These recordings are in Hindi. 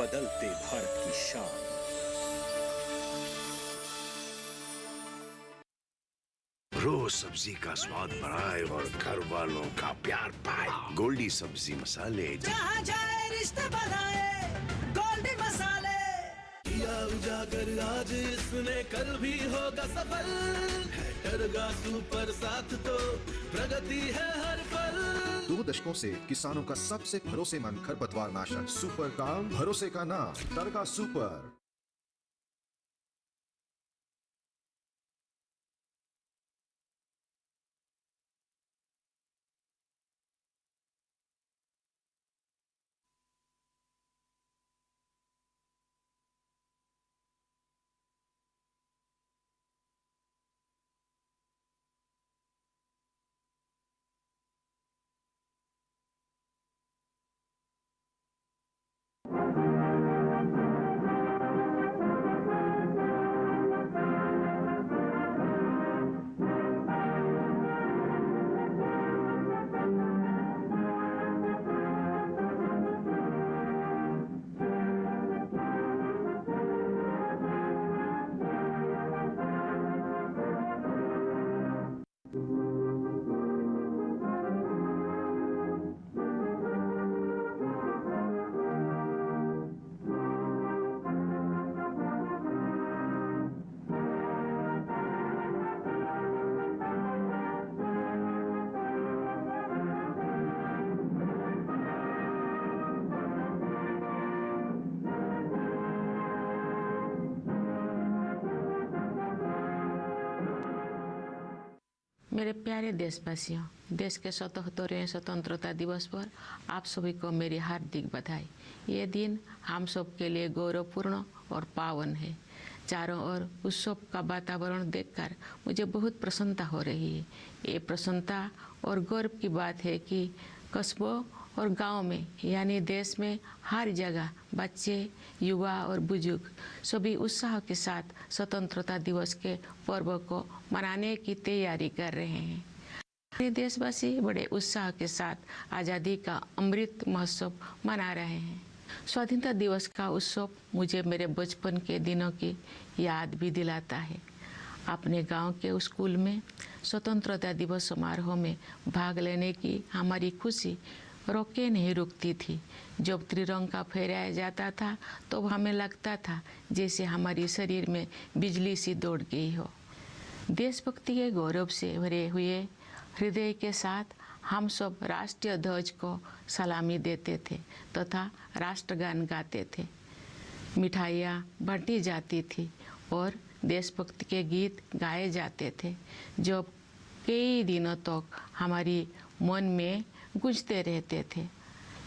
बदलते भारत की शान। रोज सब्जी का स्वाद बढ़ाए और घर वालों का प्यार पाए। गोल्डी सब्जी मसाले, जहाँ जाए रिश्ते बनाए, गोल्डी मसाले। किया उजागर आज इसने कल भी होगा सफल। है टरगा सुपर साथ तो प्रगति है हर पल। 2 दशकों से किसानों का सबसे भरोसेमंद खरपतवार नाशक सुपर काम, भरोसे का नाम टरगा सुपर। मेरे प्यारे देशवासियों, देश के 77वें स्वतंत्रता दिवस पर आप सभी को मेरी हार्दिक बधाई। ये दिन हम सब के लिए गौरवपूर्ण और पावन है। चारों ओर उत्सव का वातावरण देखकर मुझे बहुत प्रसन्नता हो रही है। ये प्रसन्नता और गौरव की बात है कि कस्बों और गांव में यानी देश में हर जगह बच्चे, युवा और बुजुर्ग सभी उत्साह के साथ स्वतंत्रता दिवस के पर्व को मनाने की तैयारी कर रहे हैं। हमारे देशवासी बड़े उत्साह के साथ आज़ादी का अमृत महोत्सव मना रहे हैं। स्वाधीनता दिवस का उत्सव मुझे मेरे बचपन के दिनों की याद भी दिलाता है। अपने गांव के स्कूल में स्वतंत्रता दिवस समारोह में भाग लेने की हमारी खुशी रोके नहीं रुकती थी। जब त्रिरंगा फहराया जाता था तो हमें लगता था जैसे हमारे शरीर में बिजली सी दौड़ गई हो। देशभक्ति के गौरव से भरे हुए हृदय के साथ हम सब राष्ट्रीय ध्वज को सलामी देते थे तथा राष्ट्रगान गाते थे। मिठाइयाँ बांटी जाती थी और देशभक्ति के गीत गाए जाते थे जो कई दिनों तक हमारी मन में गूंजते रहते थे।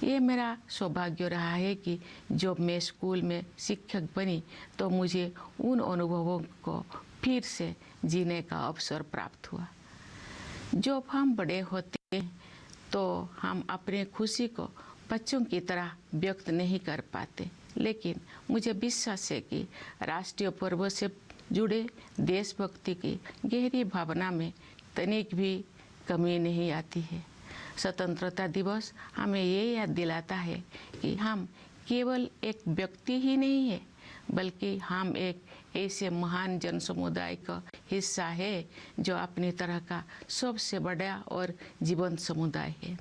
ये मेरा सौभाग्य रहा है कि जब मैं स्कूल में शिक्षक बनी तो मुझे उन अनुभवों को फिर से जीने का अवसर प्राप्त हुआ। जब हम बड़े होते हैं तो हम अपने खुशी को बच्चों की तरह व्यक्त नहीं कर पाते, लेकिन मुझे विश्वास है कि राष्ट्रीय पर्व से जुड़े देशभक्ति की गहरी भावना में तनिक भी कमी नहीं आती है। स्वतंत्रता दिवस हमें ये याद दिलाता है कि हम केवल एक व्यक्ति ही नहीं है, बल्कि हम एक ऐसे महान जन समुदाय का हिस्सा है जो अपनी तरह का सबसे बड़ा और जीवंत समुदाय है।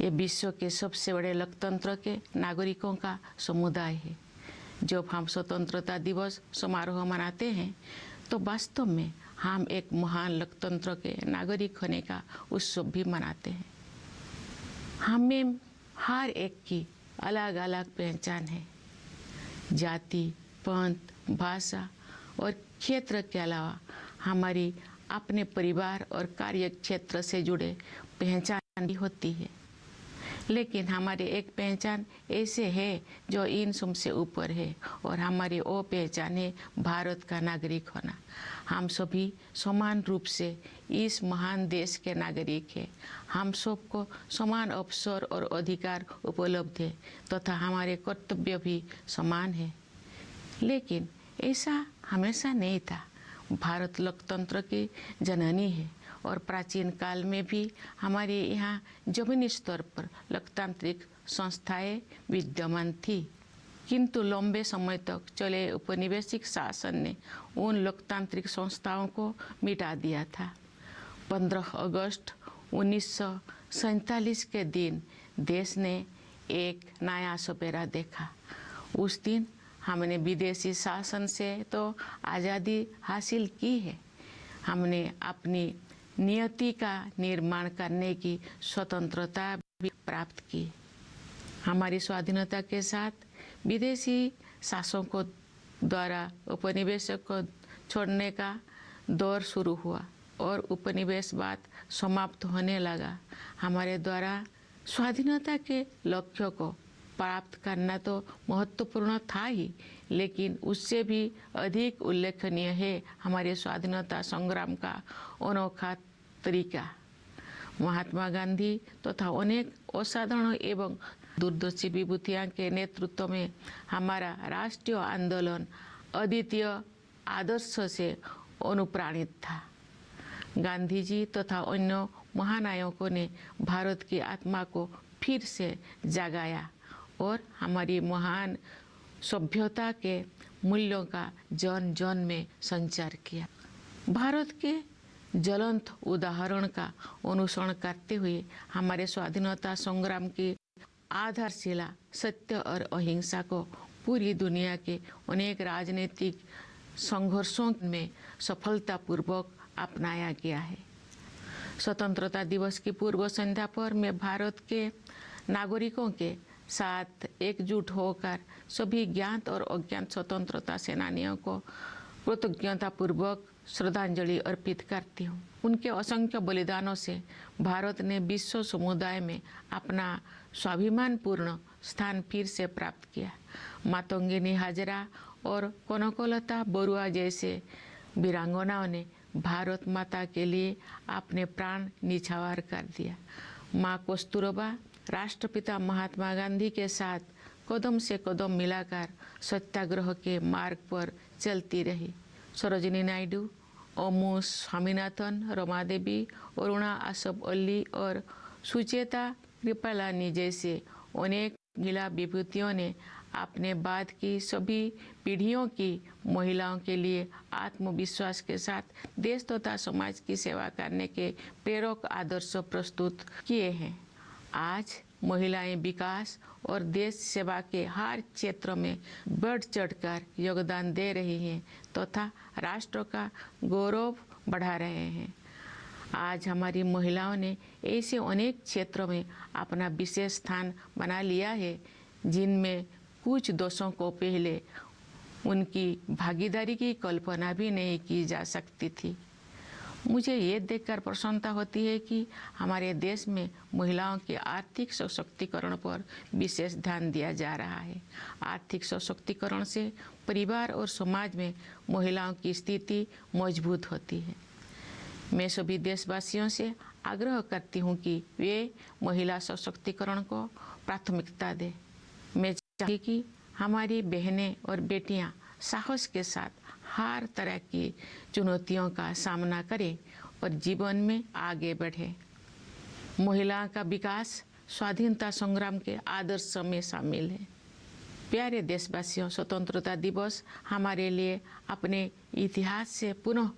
ये विश्व के सबसे बड़े लोकतंत्र के नागरिकों का समुदाय है। जब हम स्वतंत्रता दिवस समारोह मनाते हैं तो वास्तव में हम एक महान लोकतंत्र के नागरिक होने का उत्सव भी मनाते हैं। हमें हर एक की अलग अलग पहचान है। जाति, पंथ, भाषा और क्षेत्र के अलावा हमारी अपने परिवार और कार्य क्षेत्र से जुड़े पहचान भी होती है, लेकिन हमारी एक पहचान ऐसे है जो इन सब से ऊपर है और हमारी वो पहचान है भारत का नागरिक होना। हम सभी समान रूप से इस महान देश के नागरिक हैं। हम सबको समान अवसर और अधिकार उपलब्ध है तथा हमारे कर्तव्य भी समान है, लेकिन ऐसा हमेशा नहीं था। भारत लोकतंत्र की जननी है और प्राचीन काल में भी हमारे यहाँ जमीनी स्तर पर लोकतांत्रिक संस्थाएं विद्यमान थी। किंतु लंबे समय तक चले औपनिवेशिक शासन ने उन लोकतांत्रिक संस्थाओं को मिटा दिया था। 15 अगस्त 1947 के दिन देश ने एक नया सपेरा देखा। उस दिन हमने विदेशी शासन से तो आज़ादी हासिल की है, हमने अपनी नियति का निर्माण करने की स्वतंत्रता भी प्राप्त की। हमारी स्वाधीनता के साथ विदेशी शासकों द्वारा उपनिवेशों को छोड़ने का दौर शुरू हुआ और उपनिवेशवाद समाप्त होने लगा। हमारे द्वारा स्वाधीनता के लक्ष्यों को प्राप्त करना तो महत्वपूर्ण था ही, लेकिन उससे भी अधिक उल्लेखनीय है हमारे स्वाधीनता संग्राम का अनोखा तरीका। महात्मा गांधी तथा अनेक असाधारण एवं दूरदर्शी विभूतियों के नेतृत्व में हमारा राष्ट्रीय आंदोलन अद्वितीय आदर्श से अनुप्राणित था। गांधी जी तथा अन्य महानायकों ने भारत की आत्मा को फिर से जगाया और हमारी महान सभ्यता के मूल्यों का जन जन में संचार किया। भारत के ज्वलंत उदाहरण का अनुसरण करते हुए हमारे स्वाधीनता संग्राम की आधारशिला सत्य और अहिंसा को पूरी दुनिया के अनेक राजनीतिक संघर्षों में सफलतापूर्वक अपनाया गया है। स्वतंत्रता दिवस की पूर्व संध्या पर मैं भारत के नागरिकों के साथ एकजुट होकर सभी ज्ञात और अज्ञात स्वतंत्रता सेनानियों को कृतज्ञतापूर्वक श्रद्धांजलि अर्पित करती हूँ। उनके असंख्य बलिदानों से भारत ने विश्व समुदाय में अपना स्वाभिमानपूर्ण स्थान फिर से प्राप्त किया। मातंगिनी हाजरा और कनकलता बरुआ जैसे वीरांगनाओं ने भारत माता के लिए अपने प्राण निछावर कर दिया। माँ कस्तूरबा राष्ट्रपिता महात्मा गांधी के साथ कदम से कदम मिलाकर सत्याग्रह के मार्ग पर चलती रही। सरोजिनी नायडू, अमू स्वामीनाथन, रमा देवी, अरुणा आसफ अली और सुचेता कृपलानी जैसे अनेक महिला विभूतियों ने अपने बाद की सभी पीढ़ियों की महिलाओं के लिए आत्मविश्वास के साथ देश तथा समाज की सेवा करने के प्रेरक आदर्श प्रस्तुत किए हैं। आज महिलाएं विकास और देश सेवा के हर क्षेत्र में बढ़ चढ़कर योगदान दे रही हैं तथा राष्ट्र का गौरव बढ़ा रहे हैं। आज हमारी महिलाओं ने ऐसे अनेक क्षेत्रों में अपना विशेष स्थान बना लिया है जिनमें कुछ दशकों को पहले उनकी भागीदारी की कल्पना भी नहीं की जा सकती थी। मुझे ये देखकर प्रसन्नता होती है कि हमारे देश में महिलाओं के आर्थिक सशक्तिकरण पर विशेष ध्यान दिया जा रहा है। आर्थिक सशक्तिकरण से परिवार और समाज में महिलाओं की स्थिति मजबूत होती है। मैं सभी देशवासियों से आग्रह करती हूँ कि वे महिला सशक्तिकरण को प्राथमिकता दें। मैं चाहती कि हमारी बहनें और बेटियाँ साहस के साथ हर तरह की चुनौतियों का सामना करें और जीवन में आगे बढ़ें। महिलाओं का विकास स्वाधीनता संग्राम के आदर्श में शामिल है। प्यारे देशवासियों, स्वतंत्रता दिवस हमारे लिए अपने इतिहास से पुनः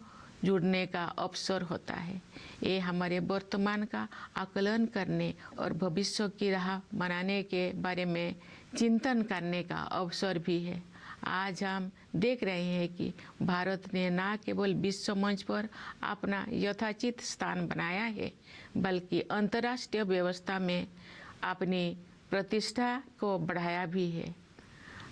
जुड़ने का अवसर होता है। ये हमारे वर्तमान का आकलन करने और भविष्य की राह बनाने के बारे में चिंतन करने का अवसर भी है। आज हम देख रहे हैं कि भारत ने न केवल विश्व मंच पर अपना यथाचित स्थान बनाया है, बल्कि अंतर्राष्ट्रीय व्यवस्था में अपनी प्रतिष्ठा को बढ़ाया भी है।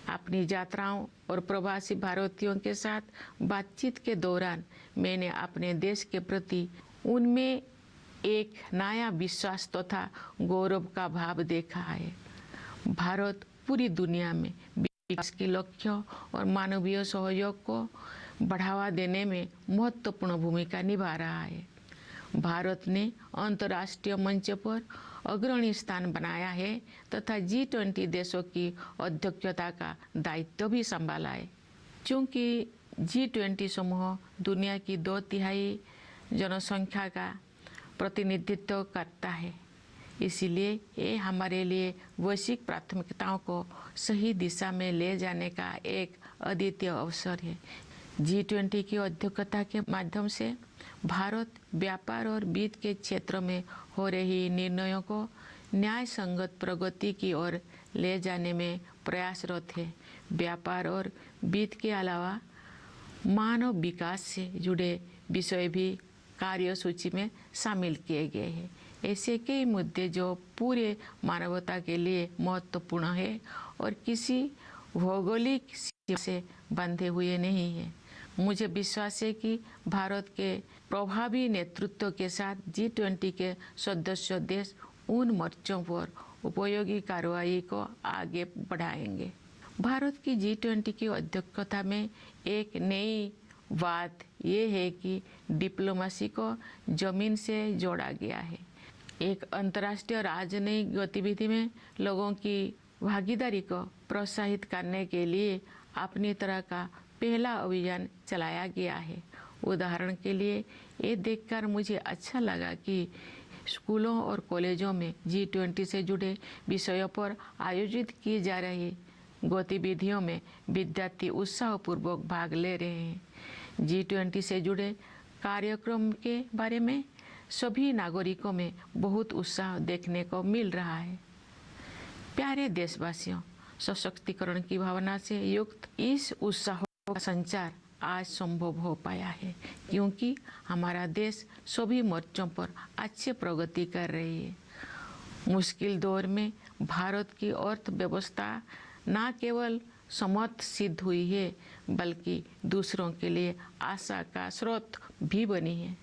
अपनी यात्राओं और प्रवासी भारतीयों के साथ बातचीत के दौरान मैंने अपने देश के प्रति उनमें एक नया विश्वास तथा गौरव का भाव देखा है। भारत पूरी दुनिया में विकास के लक्ष्यों और मानवीय सहयोग को बढ़ावा देने में महत्वपूर्ण भूमिका निभा रहा है। भारत ने अंतर्राष्ट्रीय मंच पर अग्रणी स्थान बनाया है तथा G20 देशों की अध्यक्षता का दायित्व भी संभाला है। चूँकि G20 समूह दुनिया की 2/3 जनसंख्या का प्रतिनिधित्व करता है, इसीलिए ये हमारे लिए वैश्विक प्राथमिकताओं को सही दिशा में ले जाने का एक अद्वितीय अवसर है। G20 की अध्यक्षता के माध्यम से भारत व्यापार और वित्त के क्षेत्र में हो रही निर्णयों को न्याय संगत प्रगति की ओर ले जाने में प्रयासरत है। व्यापार और वित्त के अलावा मानव विकास से जुड़े विषय भी कार्यसूची में शामिल किए गए हैं। ऐसे कई मुद्दे जो पूरे मानवता के लिए महत्वपूर्ण है और किसी भौगोलिक सीमा से बंधे हुए नहीं है। मुझे विश्वास है कि भारत के प्रभावी नेतृत्व के साथ G20 के सदस्य देश उन मोर्चों पर उपयोगी कार्रवाई को आगे बढ़ाएंगे। भारत की G20 की अध्यक्षता में एक नई बात यह है कि डिप्लोमेसी को जमीन से जोड़ा गया है। एक अंतर्राष्ट्रीय राजनयिक गतिविधि में लोगों की भागीदारी को प्रोत्साहित करने के लिए अपनी तरह का पहला अभियान चलाया गया है। उदाहरण के लिए ये देखकर मुझे अच्छा लगा कि स्कूलों और कॉलेजों में G20 से जुड़े विषयों पर आयोजित की जा रही गतिविधियों में विद्यार्थी उत्साहपूर्वक भाग ले रहे हैं। G20 से जुड़े कार्यक्रम के बारे में सभी नागरिकों में बहुत उत्साह देखने को मिल रहा है। प्यारे देशवासियों, सशक्तिकरण की भावना से युक्त इस उत्साह का संचार आज संभव हो पाया है क्योंकि हमारा देश सभी मोर्चों पर अच्छी प्रगति कर रही है। मुश्किल दौर में भारत की अर्थव्यवस्था न केवल समर्थ सिद्ध हुई है बल्कि दूसरों के लिए आशा का स्रोत भी बनी है।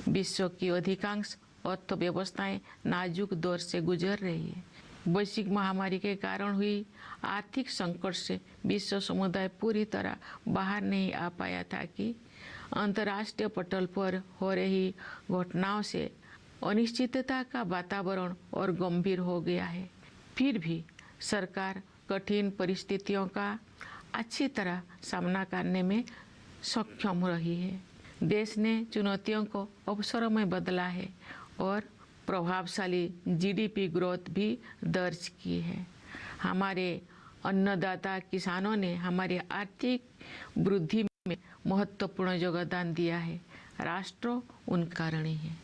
विश्व की अधिकांश अर्थव्यवस्थाएं नाजुक दौर से गुजर रही है। वैश्विक महामारी के कारण हुई आर्थिक संकट से विश्व समुदाय पूरी तरह बाहर नहीं आ पाया था कि अंतर्राष्ट्रीय पटल पर हो रही घटनाओं से अनिश्चितता का वातावरण और गंभीर हो गया है। फिर भी सरकार कठिन परिस्थितियों का अच्छी तरह सामना करने में सक्षम रही है। देश ने चुनौतियों को अवसरों में बदला है और प्रभावशाली जीडीपी ग्रोथ भी दर्ज की है। हमारे अन्नदाता किसानों ने हमारी आर्थिक वृद्धि में महत्वपूर्ण योगदान दिया है। राष्ट्र उनका ऋणी है।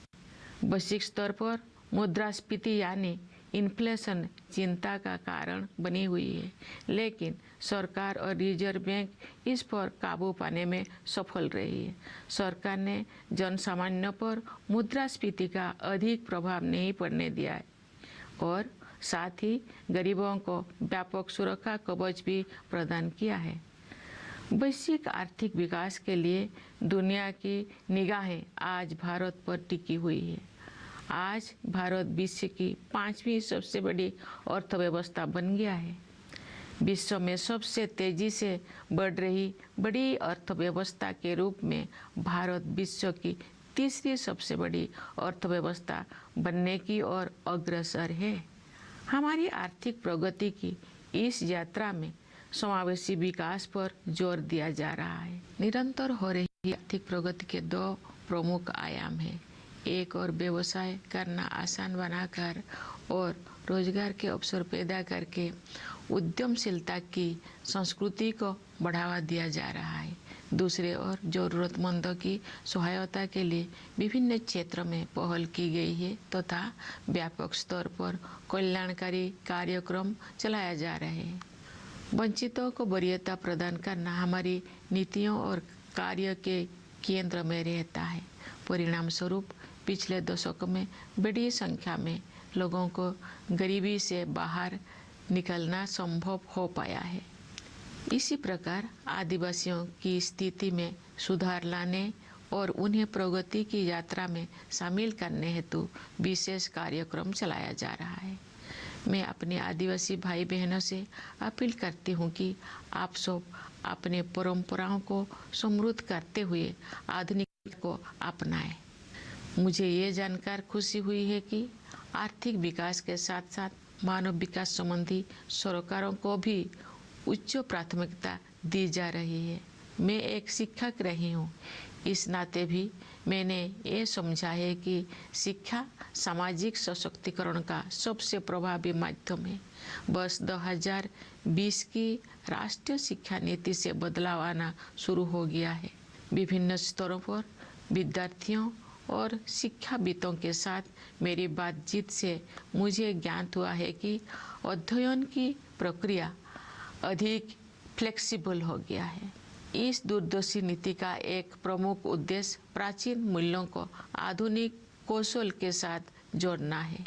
वैश्विक स्तर पर मुद्रास्फीति यानी इन्फ्लेशन चिंता का कारण बनी हुई है, लेकिन सरकार और रिजर्व बैंक इस पर काबू पाने में सफल रही है। सरकार ने जनसामान्य पर मुद्रास्फीति का अधिक प्रभाव नहीं पड़ने दिया है और साथ ही गरीबों को व्यापक सुरक्षा कवच भी प्रदान किया है। वैश्विक आर्थिक विकास के लिए दुनिया की निगाहें आज भारत पर टिकी हुई है। आज भारत विश्व की 5वीं सबसे बड़ी अर्थव्यवस्था बन गया है। विश्व में सबसे तेजी से बढ़ रही बड़ी अर्थव्यवस्था के रूप में भारत विश्व की 3री सबसे बड़ी अर्थव्यवस्था बनने की ओर अग्रसर है। हमारी आर्थिक प्रगति की इस यात्रा में समावेशी विकास पर जोर दिया जा रहा है। निरंतर हो रही आर्थिक प्रगति के 2 प्रमुख आयाम हैं। एक और व्यवसाय करना आसान बनाकर और रोजगार के अवसर पैदा करके उद्यमशीलता की संस्कृति को बढ़ावा दिया जा रहा है। दूसरे ओर जरूरतमंदों की सहायता के लिए विभिन्न क्षेत्रों में पहल की गई है तथा व्यापक स्तर पर कल्याणकारी कार्यक्रम चलाया जा रहे हैं। वंचितों को वरीयता प्रदान करना हमारी नीतियों और कार्य के केंद्र में रहता है। परिणाम स्वरूप पिछले दशक में बड़ी संख्या में लोगों को गरीबी से बाहर निकलना संभव हो पाया है। इसी प्रकार आदिवासियों की स्थिति में सुधार लाने और उन्हें प्रगति की यात्रा में शामिल करने हेतु विशेष कार्यक्रम चलाया जा रहा है। मैं अपने आदिवासी भाई बहनों से अपील करती हूँ कि आप सब अपने परंपराओं को समृद्ध करते हुए आधुनिक को अपनाएं। मुझे ये जानकर खुशी हुई है कि आर्थिक विकास के साथ साथ मानव विकास संबंधी सरकारों को भी उच्च प्राथमिकता दी जा रही है। मैं एक शिक्षक रही हूँ, इस नाते भी मैंने ये समझा है कि शिक्षा सामाजिक सशक्तिकरण का सबसे प्रभावी माध्यम है। वर्ष 2020 की राष्ट्रीय शिक्षा नीति से बदलाव आना शुरू हो गया है। विभिन्न स्तरों पर विद्यार्थियों और शिक्षाविदों के साथ मेरी बातचीत से मुझे ज्ञात हुआ है कि अध्ययन की प्रक्रिया अधिक फ्लेक्सिबल हो गया है। इस दूरदर्शी नीति का एक प्रमुख उद्देश्य प्राचीन मूल्यों को आधुनिक कौशल के साथ जोड़ना है।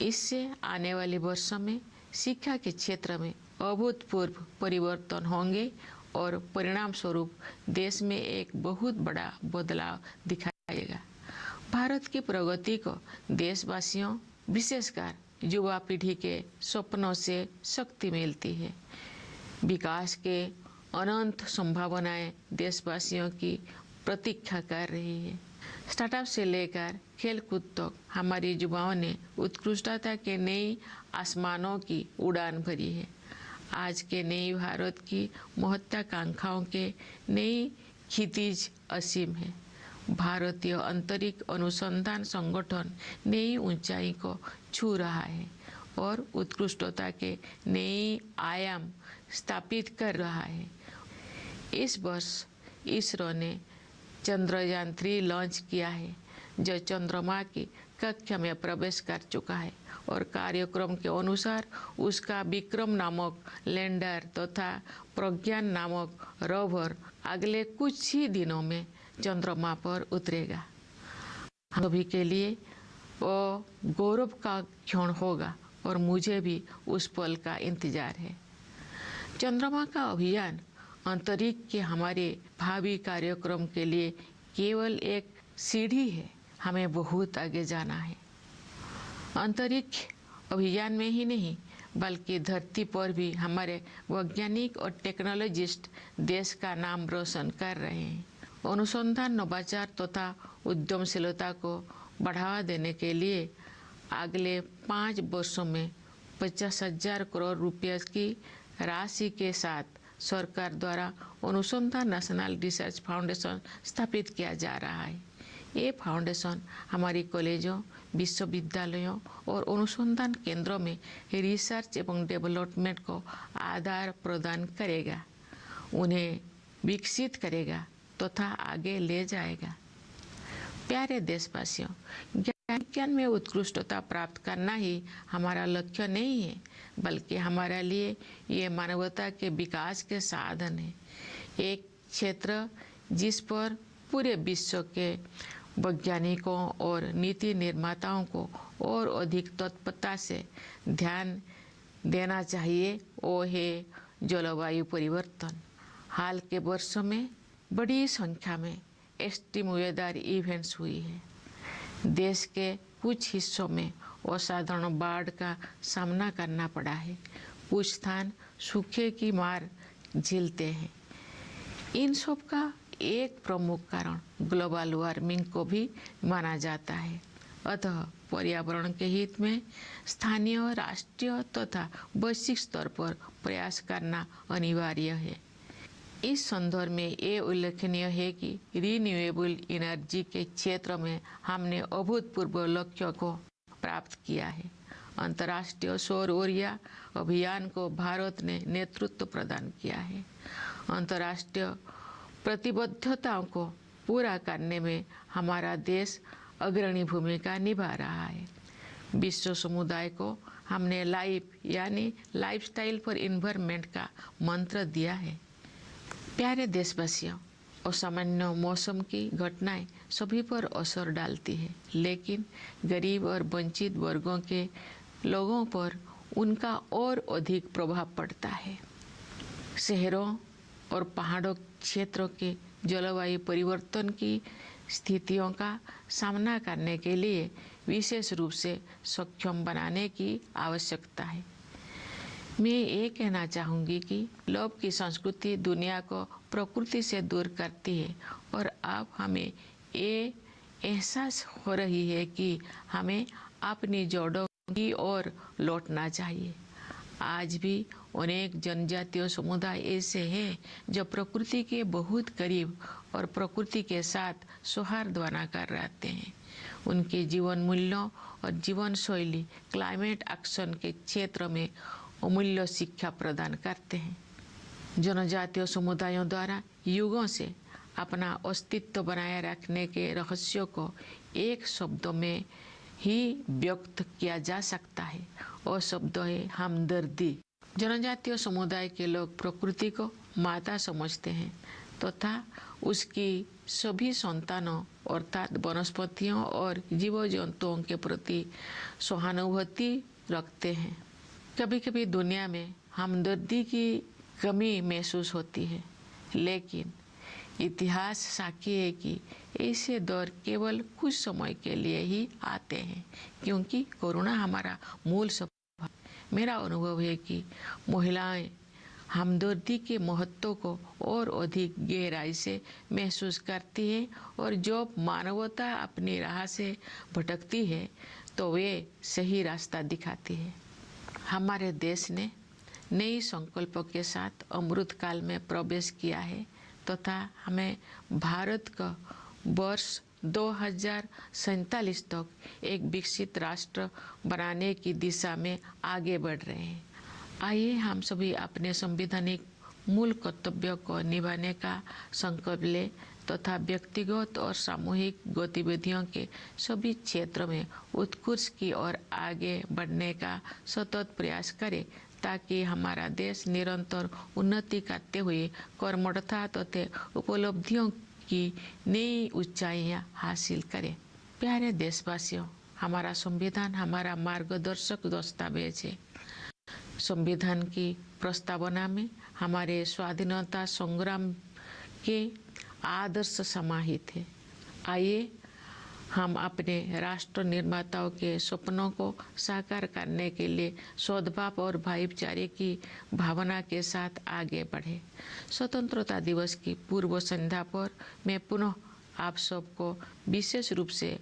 इससे आने वाले वर्षों में शिक्षा के क्षेत्र में अभूतपूर्व परिवर्तन होंगे और परिणाम स्वरूप देश में एक बहुत बड़ा बदलाव दिखाएगा। भारत की प्रगति को देशवासियों, विशेषकर युवा पीढ़ी के सपनों से शक्ति मिलती है। विकास के अनंत संभावनाएं देशवासियों की प्रतीक्षा कर रही है। स्टार्टअप से लेकर खेलकूद तक हमारे युवाओं ने उत्कृष्टता के नई आसमानों की उड़ान भरी है। आज के नए भारत की महत्वाकांक्षाओं के नई क्षितिज असीम है। भारतीय अंतरिक्ष अनुसंधान संगठन नई ऊंचाई को छू रहा है और उत्कृष्टता के नए आयाम स्थापित कर रहा है। इस वर्ष इसरो ने चंद्रयान 3 लॉन्च किया है, जो चंद्रमा की कक्षा में प्रवेश कर चुका है और कार्यक्रम के अनुसार उसका विक्रम नामक लैंडर तथा प्रज्ञान नामक रोवर अगले कुछ ही दिनों में चंद्रमा पर उतरेगा। हम सभी के लिए वो गौरव का क्षण होगा और मुझे भी उस पल का इंतजार है। चंद्रमा का अभियान अंतरिक्ष के हमारे भावी कार्यक्रम के लिए केवल एक सीढ़ी है। हमें बहुत आगे जाना है। अंतरिक्ष अभियान में ही नहीं बल्कि धरती पर भी हमारे वैज्ञानिक और टेक्नोलॉजिस्ट देश का नाम रोशन कर रहे हैं। अनुसंधान, नवाचार तथा उद्यमशीलता को बढ़ावा देने के लिए अगले 5 वर्षों में 50,000 करोड़ रुपये की राशि के साथ सरकार द्वारा अनुसंधान नेशनल रिसर्च फाउंडेशन स्थापित किया जा रहा है। ये फाउंडेशन हमारी कॉलेजों, विश्वविद्यालयों और अनुसंधान केंद्रों में रिसर्च एवं डेवलपमेंट को आधार प्रदान करेगा, उन्हें विकसित करेगा तथा आगे ले जाएगा। प्यारे देशवासियों, विज्ञान में उत्कृष्टता प्राप्त करना ही हमारा लक्ष्य नहीं है, बल्कि हमारे लिए ये मानवता के विकास के साधन है। एक क्षेत्र जिस पर पूरे विश्व के वैज्ञानिकों और नीति निर्माताओं को और अधिक तत्परता से ध्यान देना चाहिए, वो है जलवायु परिवर्तन। हाल के वर्षों में बड़ी संख्या में एक्सट्रीम वेदर इवेंट्स हुई है। देश के कुछ हिस्सों में असाधारण बाढ़ का सामना करना पड़ा है। कुछ स्थान सूखे की मार झेलते हैं। इन सब का एक प्रमुख कारण ग्लोबल वार्मिंग को भी माना जाता है। अतः पर्यावरण के हित में स्थानीय, राष्ट्रीय तथा वैश्विक स्तर पर प्रयास करना अनिवार्य है। इस संदर्भ में ये उल्लेखनीय है कि रिन्यूएबल एनर्जी के क्षेत्र में हमने अभूतपूर्व लक्ष्य को प्राप्त किया है। अंतर्राष्ट्रीय सौर ऊर्जा अभियान को भारत ने नेतृत्व प्रदान किया है। अंतर्राष्ट्रीय प्रतिबद्धताओं को पूरा करने में हमारा देश अग्रणी भूमिका निभा रहा है। विश्व समुदाय को हमने लाइफस्टाइल फॉर एनवायरनमेंट का मंत्र दिया है। प्यारे देशवासियों, असामान्य मौसम की घटनाएं सभी पर असर डालती है, लेकिन गरीब और वंचित वर्गों के लोगों पर उनका और अधिक प्रभाव पड़ता है। शहरों और पहाड़ों क्षेत्रों के जलवायु परिवर्तन की स्थितियों का सामना करने के लिए विशेष रूप से सक्षम बनाने की आवश्यकता है। मैं ये कहना चाहूँगी कि लोभ की संस्कृति दुनिया को प्रकृति से दूर करती है और अब हमें ये एहसास हो रही है कि हमें अपनी जड़ों की ओर लौटना चाहिए। आज भी अनेक जनजातीय समुदाय ऐसे हैं जो प्रकृति के बहुत करीब और प्रकृति के साथ सौहार्द बनाकर रहते हैं। उनके जीवन मूल्यों और जीवन शैली क्लाइमेट एक्शन के क्षेत्र में अमूल्य शिक्षा प्रदान करते हैं। जनजातीय समुदायों द्वारा युगों से अपना अस्तित्व बनाए रखने के रहस्यों को एक शब्द में ही व्यक्त किया जा सकता है और शब्द है हमदर्दी। जनजातीय समुदाय के लोग प्रकृति को माता समझते हैं तथा उसकी सभी संतानों अर्थात वनस्पतियों और जीव जंतुओं के प्रति सहानुभूति रखते हैं। कभी कभी दुनिया में हमदर्दी की कमी महसूस होती है, लेकिन इतिहास साक्षी है कि ऐसे दौर केवल कुछ समय के लिए ही आते हैं, क्योंकि कोरोना हमारा मूल स्वभाव है। मेरा अनुभव है कि महिलाएं हमदर्दी के महत्व को और अधिक गहराई से महसूस करती है और जब मानवता अपनी राह से भटकती है तो वे सही रास्ता दिखाती है। हमारे देश ने नई संकल्पों के साथ अमृत काल में प्रवेश किया है तथा हमें भारत का वर्ष 2047 तक एक विकसित राष्ट्र बनाने की दिशा में आगे बढ़ रहे हैं। आइए हम सभी अपने संवैधानिक मूल कर्तव्यों को निभाने का संकल्प लें तथा व्यक्तिगत और सामूहिक गतिविधियों के सभी क्षेत्र में उत्कृष्ट की ओर आगे बढ़ने का सतत प्रयास करें, ताकि हमारा देश निरंतर उन्नति करते हुए कर्मठता तथा उपलब्धियों की नई ऊंचाइयां हासिल करे। प्यारे देशवासियों, हमारा संविधान हमारा मार्गदर्शक दस्तावेज है। संविधान की प्रस्तावना में हमारे स्वाधीनता संग्राम के आदर्श समाहित है। आइए हम अपने राष्ट्र निर्माताओं के सपनों को साकार करने के लिए सद्भाव और भाईचारे की भावना के साथ आगे बढ़े। स्वतंत्रता दिवस की पूर्व संध्या पर मैं पुनः आप सबको विशेष रूप से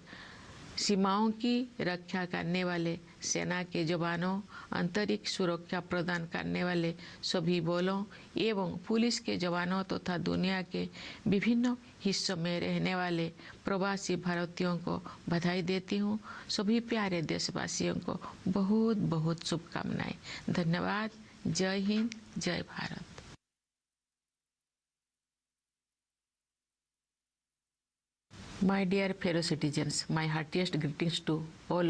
सीमाओं की रक्षा करने वाले सेना के जवानों, अंतरिक्ष सुरक्षा प्रदान करने वाले सभी बलों एवं पुलिस के जवानों तथा दुनिया के विभिन्न हिस्सों में रहने वाले प्रवासी भारतीयों को बधाई देती हूँ। सभी प्यारे देशवासियों को बहुत बहुत शुभकामनाएं। धन्यवाद। जय हिंद, जय Bharat. My dear fellow citizens, my heartiest greetings to all